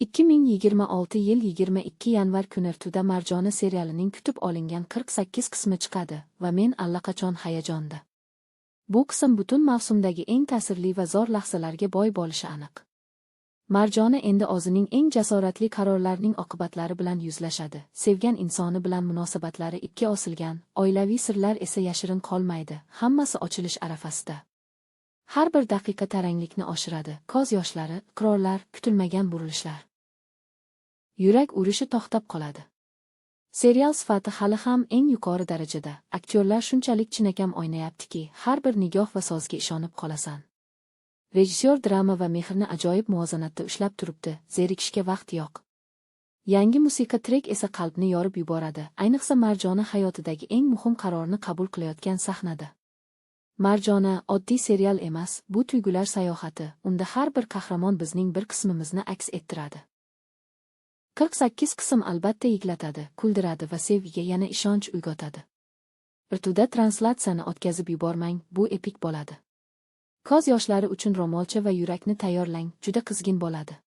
2026 yil 22 yanvar kuni RTda Marjona serialining kutib olingan 48 qismi chiqadi va men allaqachon hayajonda. Bu qism butun mavsumdagi eng ta'sirli va zo'r lahzalarga boy bo'lishi aniq. Marjona endi o'zining eng jasoratli qarorlarining oqibatlari bilan yuzlashadi. Sevgan insoni bilan munosabatlari ipga osilgan, oilaviy sirlar esa yashirin qolmaydi. Hammasi ochilish arafasida. Har bir daqiqa taranglikni oshiradi. Ko'z yoshlari, iqrorlar, kutilmagan burilishlar. Yurak urishi to'xtab qoladi. Serial sifati hali ham eng yuqori darajada. Aktyorlar shunchalik chinakam o'ynayaptiki, har bir nigoh va sozga ishonib qolasan. Rejissyor drama va mehrni ajoyib muvozanatda ushlab turibdi, zerikishga vaqt yo'q. Yangi musiqa trek esa qalbni yorib yuboradi, ayniqsa Marjona hayotidagi eng muhim qarorni qabul qilayotgan sahnada. Marjona oddiy serial emas, bu tuyg'ular sayohati, unda har bir qahramon bizning bir qismimizni aks ettiradi. 48 qism albatta yig'latadi, kuldiradi va sevgiga yana ishonch uyg'otadi. RTda translyatsiyani o'tkazib yubormang, bu epik bo'ladi. Ko'z yoshlari uchun ro'molcha va yurakni tayyorlang, juda qizgin bo'ladi.